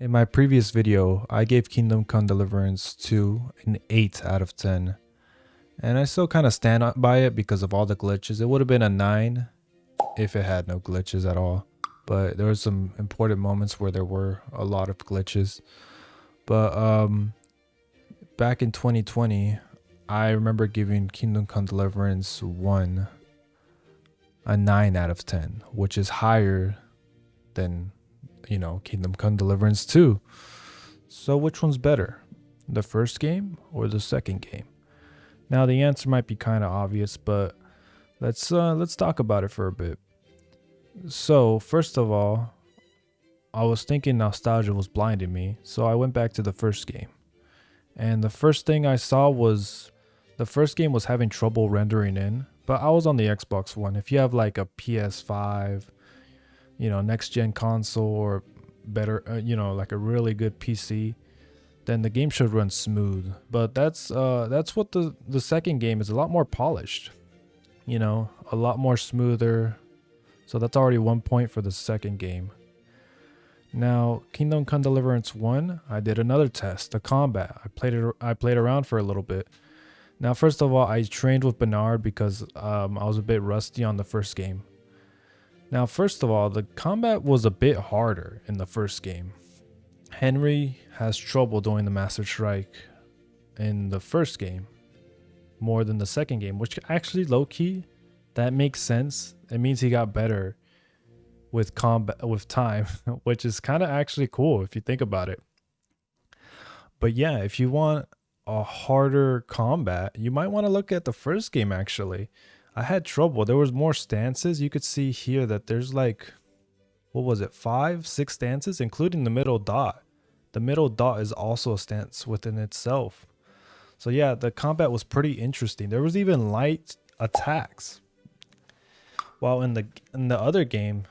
In my previous video, I gave Kingdom Come Deliverance 2 an 8 out of 10. And I still kind of stand by it because of all the glitches. It would have been a 9 if it had no glitches at all. But there were some important moments where there were a lot of glitches. But back in 2020, I remember giving Kingdom Come Deliverance 1 a 9 out of 10, which is higher than, Kingdom Come Deliverance 2. So which one's better? The first game or the second game? Now the answer might be kind of obvious, but let's talk about it for a bit. So, first of all, I was thinking nostalgia was blinding me, so I went back to the first game. And the first thing I saw was the first game was having trouble rendering in, but I was on the Xbox One. If you have like a PS5, next gen console or better, like a really good PC, then the game should run smooth. But that's what the second game is, a lot more polished, a lot more smoother. So that's already 1 point for the second game. Now, Kingdom Come Deliverance 1, I did another test, the combat. I played around for a little bit. Now, first of all, I trained with Bernard because I was a bit rusty on the first game. Now, first of all, the combat was a bit harder in the first game. Henry has trouble doing the Master Strike in the first game more than the second game, which actually low-key, that makes sense. It means he got better with combat with time, which is kind of actually cool if you think about it. But yeah, if you want a harder combat, you might want to look at the first game actually. I had trouble. There was more stances. You could see here that there's like, what was it, 5, 6 stances, including the middle dot. The middle dot is also a stance within itself. So yeah, the combat was pretty interesting. There was even light attacks. While in the other game,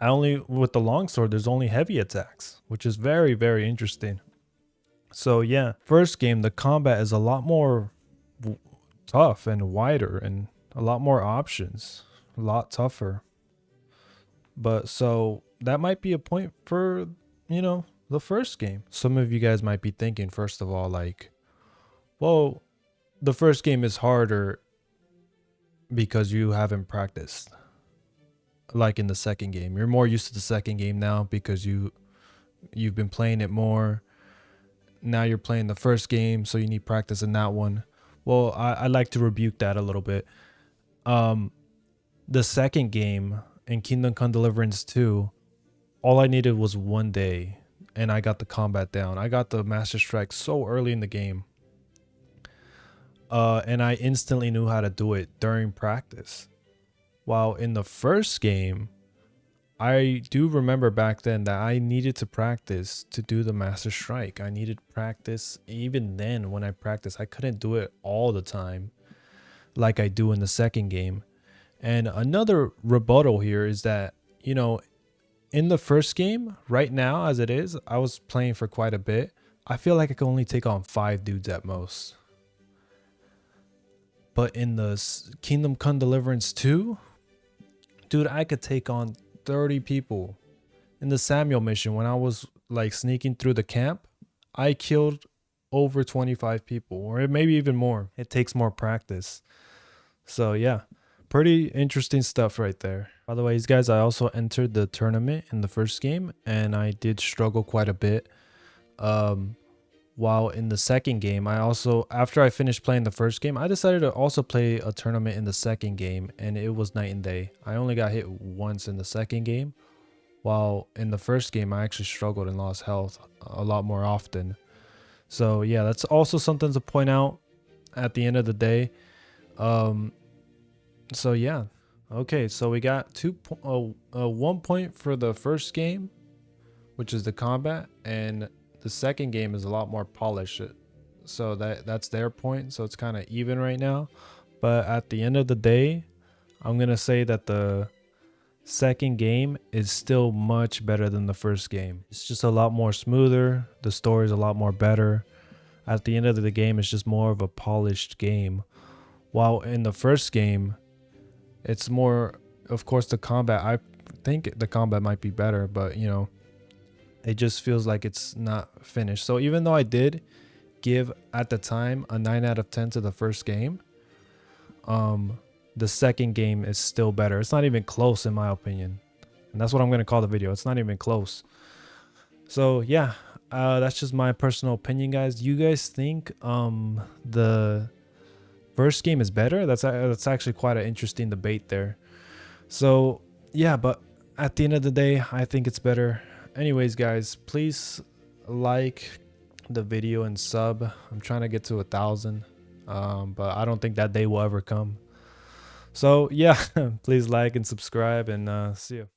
with the longsword, there's only heavy attacks, which is very, very interesting. So yeah, first game, the combat is a lot more tough and wider and a lot more options, a lot tougher. But so that might be a point for, the first game. Some of you guys might be thinking, first of all, like, well, the first game is harder because you haven't practiced like in the second game. You're more used to the second game now because you've been playing it more. Now you're playing the first game, so you need practice in that one. Well, I like to rebuke that a little bit. The second game in Kingdom Come Deliverance 2, all I needed was 1 day and I got the combat down. I got the Master Strike so early in the game. And I instantly knew how to do it during practice. While in the first game, I do remember back then that I needed to practice to do the Master Strike. I needed practice. Even then, when I practiced, I couldn't do it all the time like I do in the second game. And another rebuttal here is that, in the first game, right now as it is, I was playing for quite a bit. I feel like I can only take on 5 dudes at most. But in the Kingdom Come Deliverance 2, dude, I could take on 30 people. In the Samuel mission, when I was like sneaking through the camp, I killed over 25 people, or maybe even more. It takes more practice. So yeah, pretty interesting stuff right there. By the way, guys, I also entered the tournament in the first game and I did struggle quite a bit. While in the second game, after I finished playing the first game, I decided to also play a tournament in the second game, and it was night and day. I only got hit once in the second game, while in the first game, I actually struggled and lost health a lot more often. So yeah, that's also something to point out at the end of the day. So yeah, okay, so we got 1 point for the first game, which is the combat, and the second game is a lot more polished, so that's their point. So it's kind of even right now. But at the end of the day, I'm gonna say that the second game is still much better than the first game. It's just a lot more smoother. The story is a lot more better. At the end of the game, it's just more of a polished game. While in the first game, it's more, of course, the combat. I think the combat might be better, but it just feels like it's not finished. So even though I did give at the time a 9 out of 10 to the first game, the second game is still better. It's not even close in my opinion. And that's what I'm going to call the video. It's not even close. So yeah, that's just my personal opinion, guys. Do you guys think the first game is better? That's actually quite an interesting debate there. So yeah, but at the end of the day, I think it's better. Anyways, guys, please like the video and sub. I'm trying to get to 1,000, but I don't think that day will ever come. So yeah, please like and subscribe, and see you.